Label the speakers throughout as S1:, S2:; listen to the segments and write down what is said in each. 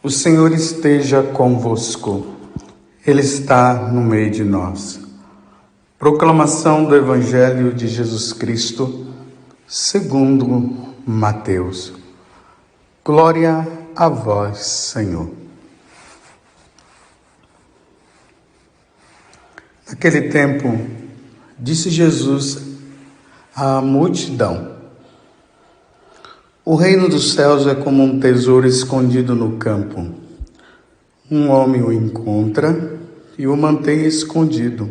S1: O Senhor esteja convosco, Ele está no meio de nós. Proclamação do Evangelho de Jesus Cristo, segundo Mateus. Glória a vós, Senhor. Naquele tempo, disse Jesus à multidão: o reino dos céus é como um tesouro escondido no campo. Um homem o encontra e o mantém escondido.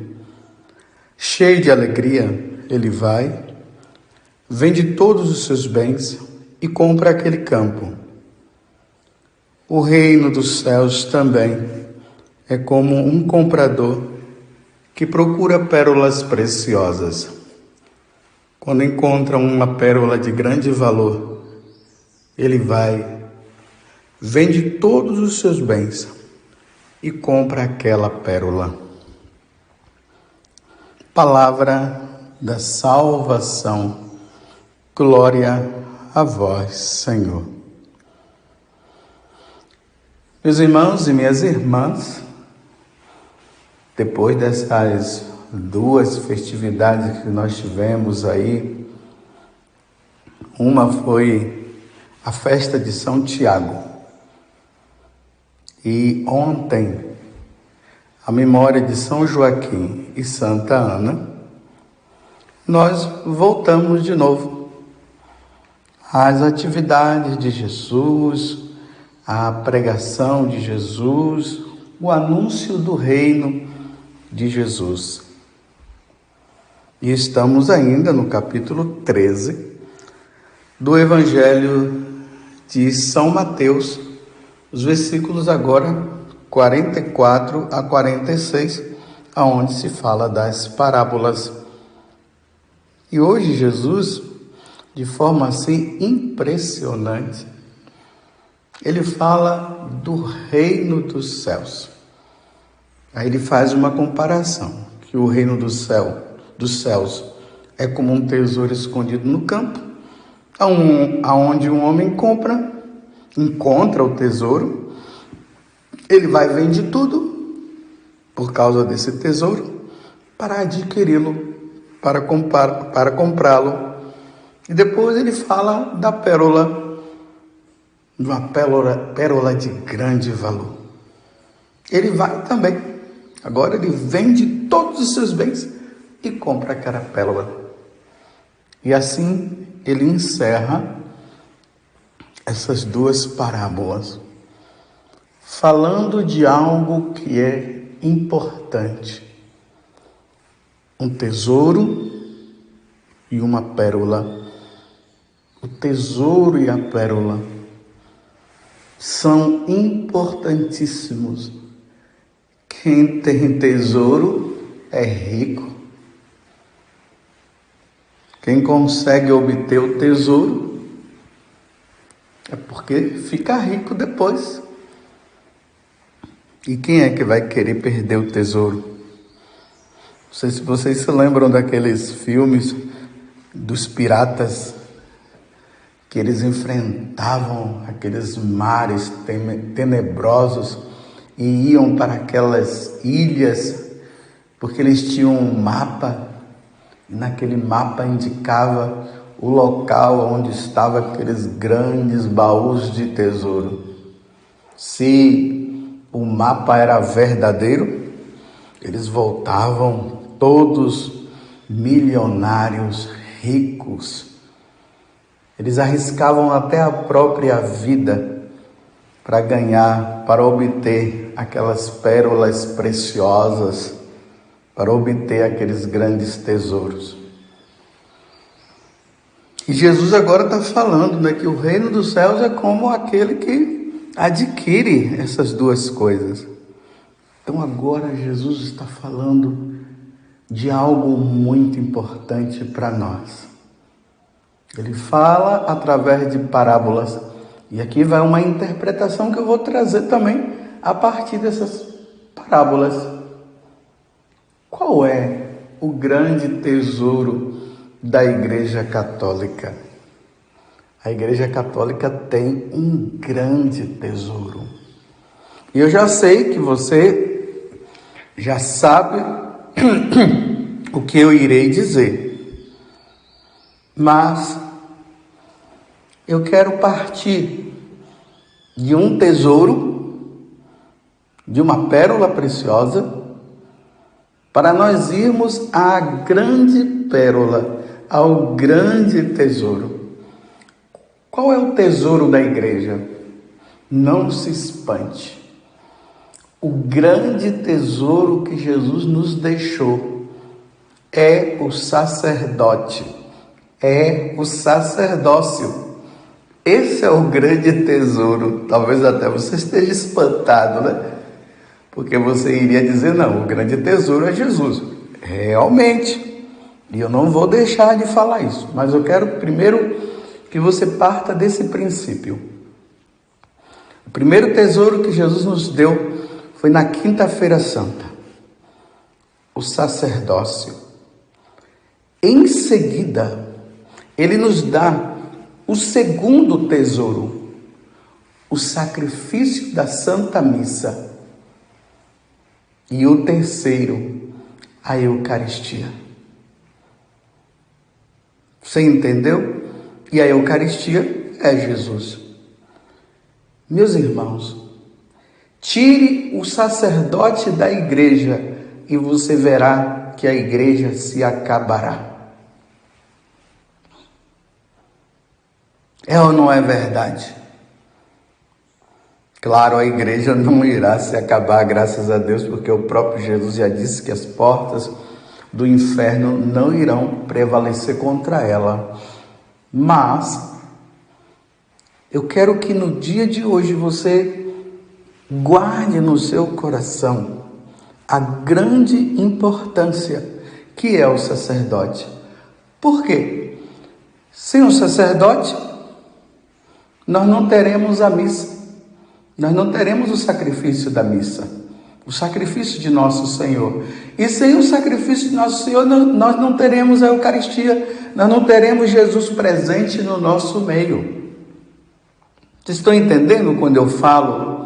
S1: Cheio de alegria, ele vai, vende todos os seus bens e compra aquele campo. O reino dos céus também é como um comprador que procura pérolas preciosas. Quando encontra uma pérola de grande valor, ele vai, vende todos os seus bens e compra aquela pérola. Palavra da salvação. Glória a vós, Senhor. Meus irmãos e minhas irmãs, depois dessas duas festividades que nós tivemos aí, uma foi a festa de São Tiago. E ontem, a memória de São Joaquim e Santa Ana, nós voltamos de novo às atividades de Jesus, à pregação de Jesus, o anúncio do reino de Jesus. E estamos ainda no capítulo 13 do Evangelho de São Mateus, os versículos agora 44 a 46, aonde se fala das parábolas. E hoje Jesus, de forma assim impressionante, ele fala do reino dos céus. Aí ele faz uma comparação, que o reino dos céus é como um tesouro escondido no campo, aonde um homem encontra o tesouro, ele vai vender tudo por causa desse tesouro para adquiri-lo, para comprá-lo. E depois ele fala da pérola, de uma pérola de grande valor. Ele vai também, agora ele vende todos os seus bens e compra aquela pérola. E assim ele encerra essas duas parábolas, falando de algo que é importante: um tesouro e uma pérola. O tesouro e a pérola são importantíssimos. Quem tem tesouro é rico. Quem consegue obter o tesouro é porque fica rico depois. E quem é que vai querer perder o tesouro? Não sei se vocês se lembram daqueles filmes dos piratas, que eles enfrentavam aqueles mares tenebrosos e iam para aquelas ilhas, porque eles tinham um mapa, e naquele mapa indicava o local onde estavam aqueles grandes baús de tesouro. Se o mapa era verdadeiro, eles voltavam todos milionários, ricos. Eles arriscavam até a própria vida para ganhar, para obter aquelas pérolas preciosas, para obter aqueles grandes tesouros. E Jesus agora está falando, né, que o reino dos céus é como aquele que adquire essas duas coisas. Então agora Jesus está falando de algo muito importante para nós. Ele fala através de parábolas. E aqui vai uma interpretação que eu vou trazer também a partir dessas parábolas. Qual é o grande tesouro da Igreja Católica? A Igreja Católica tem um grande tesouro. E eu já sei que você já sabe o que eu irei dizer. Mas eu quero partir de um tesouro, de uma pérola preciosa, para nós irmos à grande pérola, ao grande tesouro. Qual é o tesouro da igreja? Não se espante. O grande tesouro que Jesus nos deixou é o sacerdote, é o sacerdócio. Esse é o grande tesouro. Talvez até você esteja espantado, né? Porque você iria dizer, não, o grande tesouro é Jesus. Realmente. E eu não vou deixar de falar isso. Mas eu quero primeiro que você parta desse princípio. O primeiro tesouro que Jesus nos deu foi na Quinta-feira Santa. O sacerdócio. Em seguida, ele nos dá o segundo tesouro, o sacrifício da Santa Missa. E o terceiro, a Eucaristia. Você entendeu? E a Eucaristia é Jesus. Meus irmãos, tire o sacerdote da igreja e você verá que a igreja se acabará. É ou não é verdade? Claro, a igreja não irá se acabar, graças a Deus, porque o próprio Jesus já disse que as portas do inferno não irão prevalecer contra ela. Mas eu quero que no dia de hoje você guarde no seu coração a grande importância que é o sacerdote. Por quê? Sem o sacerdote, nós não teremos a missa. Nós não teremos o sacrifício da missa, o sacrifício de nosso Senhor. E sem o sacrifício de nosso Senhor, nós não teremos a Eucaristia, nós não teremos Jesus presente no nosso meio. Vocês estão entendendo quando eu falo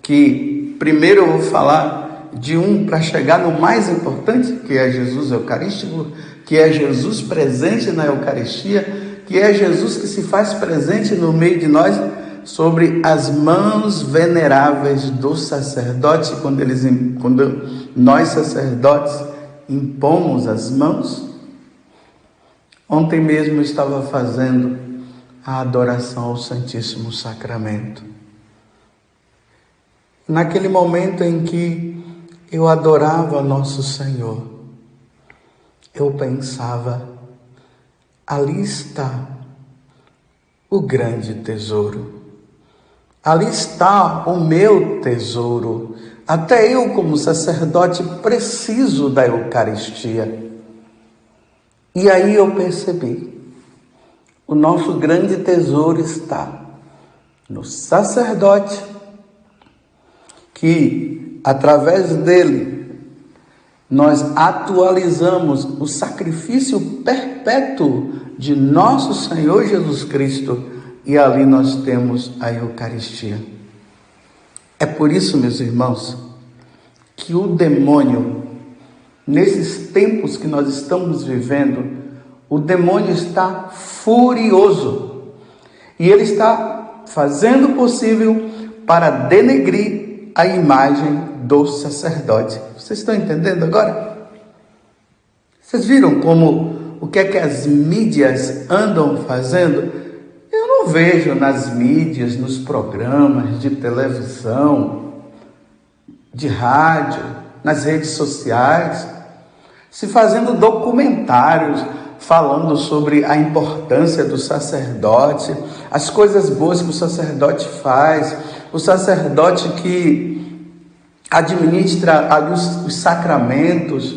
S1: que primeiro eu vou falar de um para chegar no mais importante, que é Jesus Eucarístico, que é Jesus presente na Eucaristia, que é Jesus que se faz presente no meio de nós, sobre as mãos veneráveis do sacerdote, quando nós sacerdotes impomos as mãos. Ontem mesmo eu estava fazendo a adoração ao Santíssimo Sacramento. Naquele momento em que eu adorava nosso Senhor, eu pensava, ali está o grande tesouro. Ali está o meu tesouro. Até eu, como sacerdote, preciso da Eucaristia. E aí eu percebi, o nosso grande tesouro está no sacerdote, que através dele nós atualizamos o sacrifício perpétuo de nosso Senhor Jesus Cristo. E ali nós temos a Eucaristia. É por isso, meus irmãos, que o demônio, nesses tempos que nós estamos vivendo, o demônio está furioso. E ele está fazendo o possível para denegrir a imagem do sacerdote. Vocês estão entendendo agora? Vocês viram como o que é que as mídias andam fazendo? Eu não vejo nas mídias, nos programas de televisão, de rádio, nas redes sociais, se fazendo documentários falando sobre a importância do sacerdote, as coisas boas que o sacerdote faz, o sacerdote que administra os sacramentos,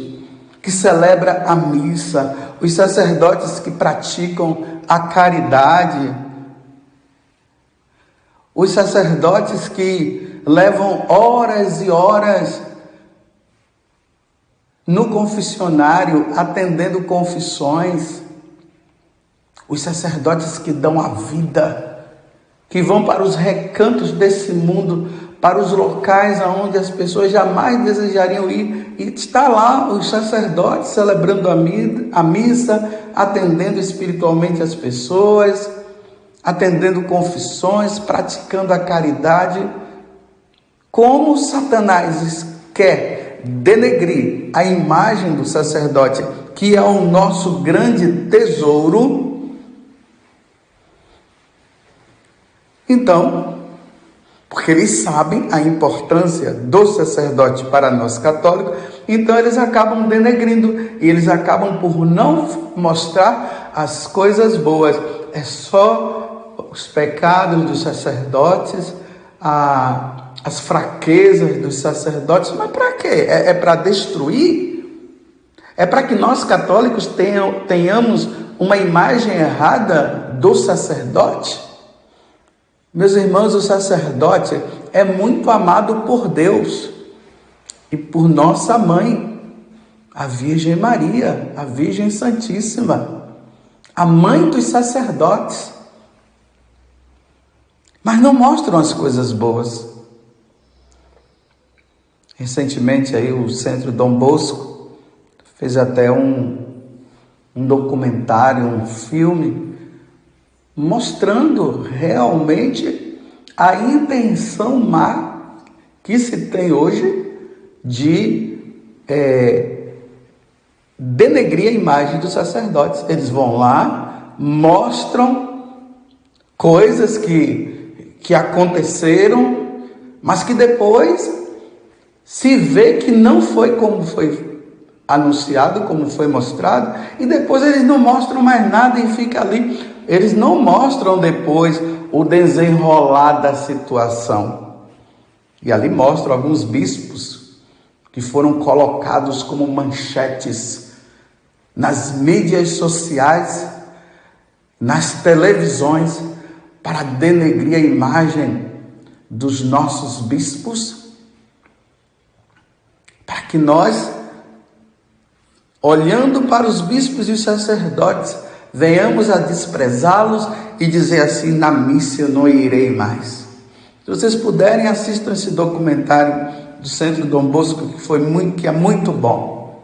S1: que celebra a missa, os sacerdotes que praticam a caridade, os sacerdotes que levam horas e horas no confessionário atendendo confissões, os sacerdotes que dão a vida, que vão para os recantos desse mundo para os locais aonde as pessoas jamais desejariam ir, e está lá os sacerdotes celebrando a missa, atendendo espiritualmente as pessoas, atendendo confissões, praticando a caridade. Como Satanás quer denegrir a imagem do sacerdote, que é o nosso grande tesouro, então, porque eles sabem a importância do sacerdote para nós católicos, então eles acabam denegrindo, e eles acabam por não mostrar as coisas boas. É só os pecados dos sacerdotes, as fraquezas dos sacerdotes. Mas para quê? É para destruir? É para que nós católicos tenhamos uma imagem errada do sacerdote? Meus irmãos, o sacerdote é muito amado por Deus e por nossa mãe, a Virgem Maria, a Virgem Santíssima, a mãe dos sacerdotes. Mas não mostram as coisas boas. Recentemente aí o Centro Dom Bosco fez até um documentário, um filme, mostrando realmente a intenção má que se tem hoje de denegrir a imagem dos sacerdotes. Eles vão lá, mostram coisas que aconteceram, mas que depois se vê que não foi como foi anunciado, como foi mostrado, e depois eles não mostram mais nada e fica ali. Eles não mostram depois o desenrolar da situação. E ali mostram alguns bispos que foram colocados como manchetes nas mídias sociais, nas televisões, para denegrir a imagem dos nossos bispos, para que nós, olhando para os bispos e os sacerdotes, venhamos a desprezá-los e dizer assim: na missa eu não irei mais. Se vocês puderem, assistam esse documentário do Centro Dom Bosco, que é muito bom.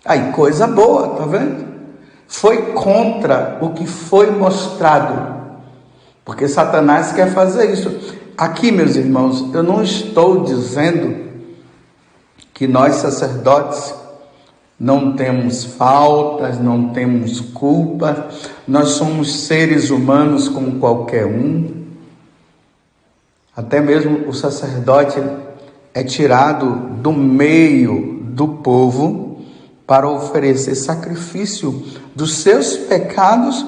S1: Aí, coisa boa, tá vendo? Foi contra o que foi mostrado, porque Satanás quer fazer isso. Aqui, meus irmãos, eu não estou dizendo que nós sacerdotes não temos faltas, não temos culpa, nós somos seres humanos como qualquer um. Até mesmo o sacerdote é tirado do meio do povo para oferecer sacrifício dos seus pecados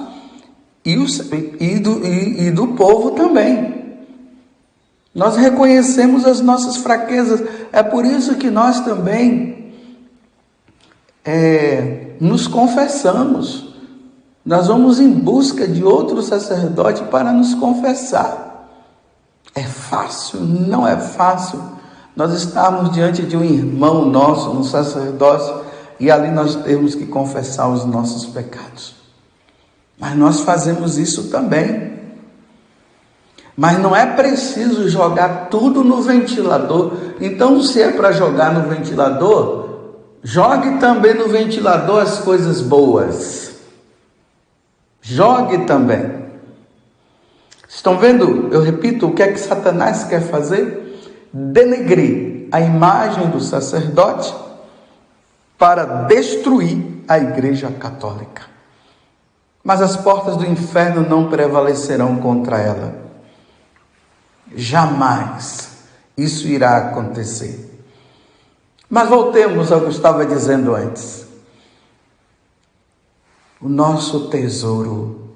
S1: e do povo também. Nós reconhecemos as nossas fraquezas, é por isso que nós também nos confessamos. Nós vamos em busca de outro sacerdote para nos confessar. É fácil? Não é fácil. Nós estamos diante de um irmão nosso no sacerdócio e ali nós temos que confessar os nossos pecados. Mas nós fazemos isso também. Mas não é preciso jogar tudo no ventilador. Então, se é para jogar no ventilador, jogue também no ventilador as coisas boas. Jogue também. Estão vendo? Eu repito, o que é que Satanás quer fazer? Denegrir a imagem do sacerdote para destruir a Igreja Católica. Mas as portas do inferno não prevalecerão contra ela. Jamais isso irá acontecer. Mas voltemos ao que eu estava dizendo antes. O nosso tesouro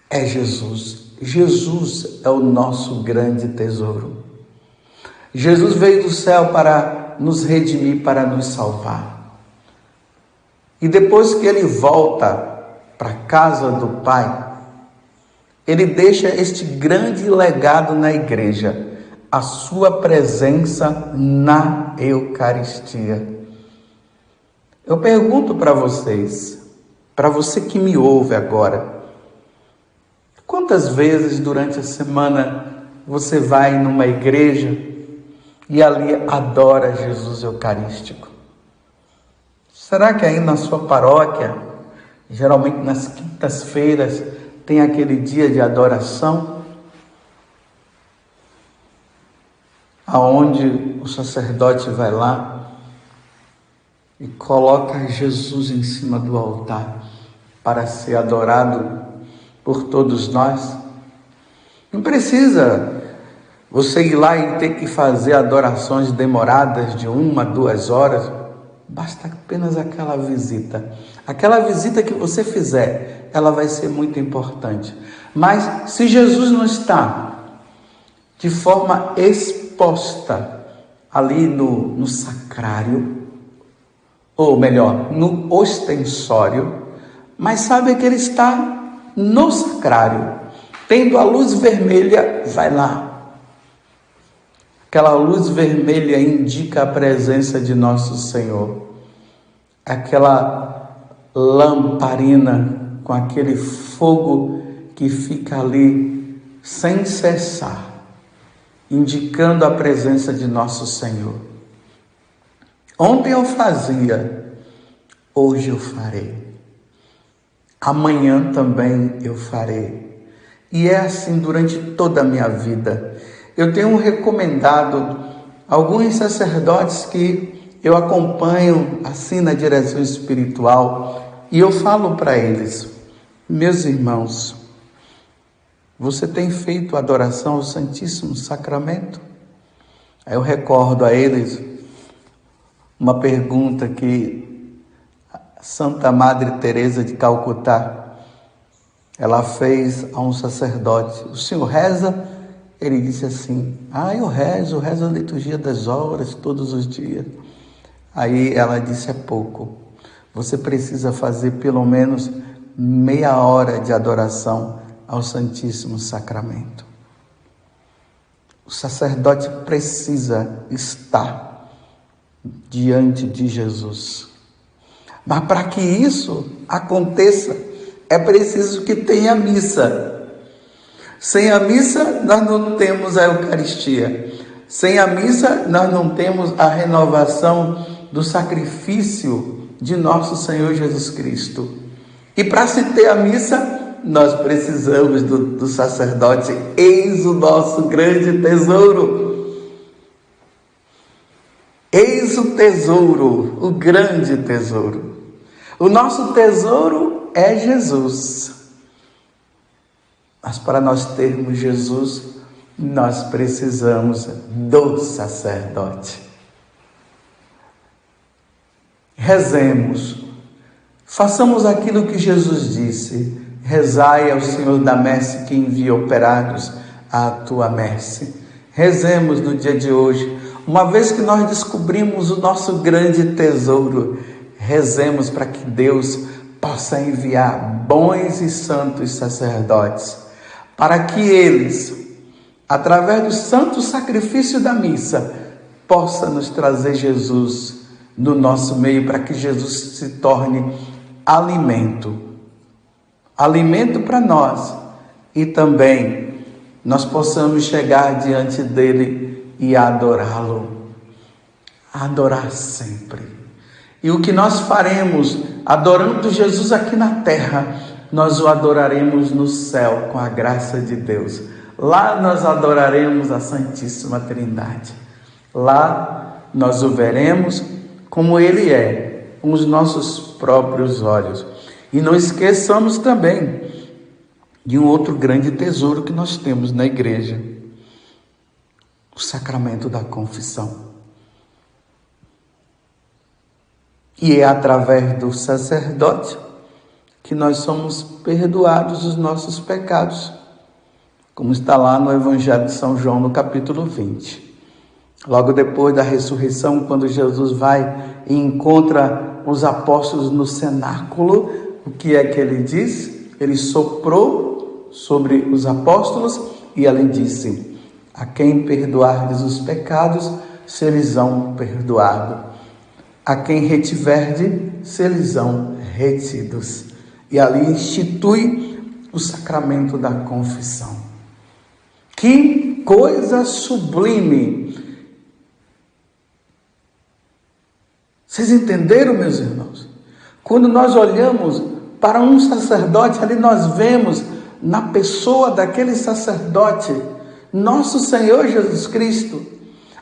S1: é Jesus. Jesus é o nosso grande tesouro. Jesus veio do céu para nos redimir, para nos salvar. E depois que ele volta para a casa do Pai, ele deixa este grande legado na igreja, a sua presença na Eucaristia. Eu pergunto para vocês, para você que me ouve agora, quantas vezes durante a semana você vai numa igreja e ali adora Jesus Eucarístico? Será que aí na sua paróquia, geralmente nas quintas-feiras, tem aquele dia de adoração, aonde o sacerdote vai lá e coloca Jesus em cima do altar para ser adorado por todos nós? Não precisa você ir lá e ter que fazer adorações demoradas de 1, 2 horas. Basta apenas aquela visita. Aquela visita que você fizer, ela vai ser muito importante. Mas se Jesus não está de forma exposta ali no sacrário, ou melhor, no ostensório, mas sabe que ele está no sacrário, tendo a luz vermelha, vai lá. Aquela luz vermelha indica a presença de nosso Senhor. Aquela lamparina com aquele fogo que fica ali sem cessar, indicando a presença de nosso Senhor. Ontem eu fazia, hoje eu farei. Amanhã também eu farei. E é assim durante toda a minha vida. Eu tenho recomendado alguns sacerdotes que eu acompanho assim na direção espiritual e eu falo para eles: meus irmãos, você tem feito adoração ao Santíssimo Sacramento? Aí eu recordo a eles uma pergunta que Santa Madre Teresa de Calcutá, ela fez a um sacerdote: o senhor reza? Ele disse assim: eu rezo a liturgia das horas todos os dias. Aí ela disse: é pouco, você precisa fazer pelo menos meia hora de adoração ao Santíssimo Sacramento. O sacerdote precisa estar diante de Jesus. Mas para que isso aconteça, é preciso que tenha missa. Sem a missa, nós não temos a Eucaristia. Sem a missa, nós não temos a renovação do sacrifício de nosso Senhor Jesus Cristo. E para se ter a missa, nós precisamos do sacerdote. Eis o nosso grande tesouro. Eis o tesouro, o grande tesouro. O nosso tesouro é Jesus. Mas para nós termos Jesus, nós precisamos do sacerdote. Rezemos, façamos aquilo que Jesus disse: rezai ao Senhor da messe que envia operários à tua messe. Rezemos no dia de hoje, uma vez que nós descobrimos o nosso grande tesouro, rezemos para que Deus possa enviar bons e santos sacerdotes, para que eles, através do santo sacrifício da missa, possam nos trazer Jesus no nosso meio, para que Jesus se torne alimento para nós, e também nós possamos chegar diante dele e adorá-lo, adorar sempre. E o que nós faremos adorando Jesus aqui na terra, nós o adoraremos no céu com a graça de Deus. Lá nós adoraremos a Santíssima Trindade. Lá nós o veremos como ele é, com os nossos próprios olhos. E não esqueçamos também de um outro grande tesouro que nós temos na igreja: o sacramento da confissão. E é através do sacerdote que nós somos perdoados os nossos pecados, como está lá no Evangelho de São João, no capítulo 20. Logo depois da ressurreição, quando Jesus vai e encontra os apóstolos no cenáculo, o que é que ele diz? Ele soprou sobre os apóstolos e ele disse: a quem perdoardes os pecados, se lhes são perdoados. A quem retiverdes, se lhes são retidos. E ali institui o sacramento da confissão, Que coisa sublime! Vocês entenderam, meus irmãos? Quando nós olhamos para um sacerdote, ali nós vemos na pessoa daquele sacerdote, nosso Senhor Jesus Cristo,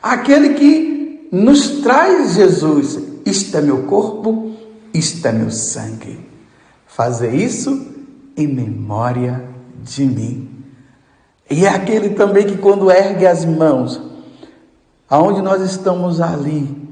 S1: aquele que nos traz Jesus. Isto é meu corpo, isto é meu sangue. Fazer isso em memória de mim. E é aquele também que quando ergue as mãos, aonde nós estamos ali,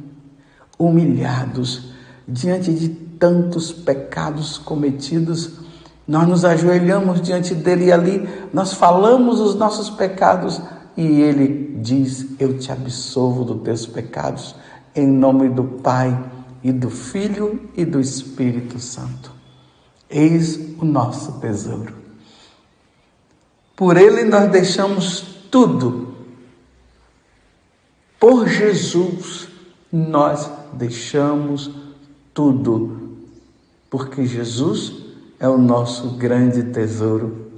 S1: humilhados, diante de tantos pecados cometidos, nós nos ajoelhamos diante dele e ali nós falamos os nossos pecados e ele diz: eu te absolvo dos teus pecados, em nome do Pai e do Filho e do Espírito Santo. Eis o nosso tesouro. Por ele nós deixamos tudo. Por Jesus nós deixamos tudo. Porque Jesus é o nosso grande tesouro.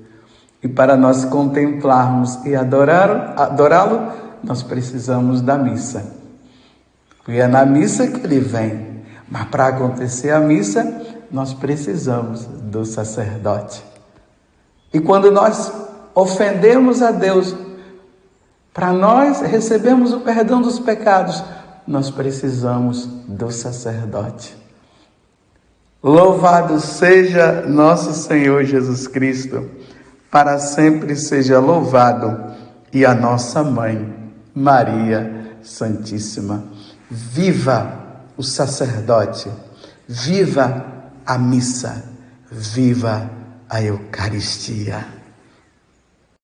S1: E para nós contemplarmos e adorá-lo, nós precisamos da missa. E é na missa que ele vem. Mas para acontecer a missa, nós precisamos do sacerdote. E quando nós ofendemos a Deus, para nós recebermos o perdão dos pecados, nós precisamos do sacerdote. Louvado seja nosso Senhor Jesus Cristo, para sempre seja louvado, e a nossa mãe, Maria Santíssima. Viva o sacerdote, viva a missa, viva a Eucaristia.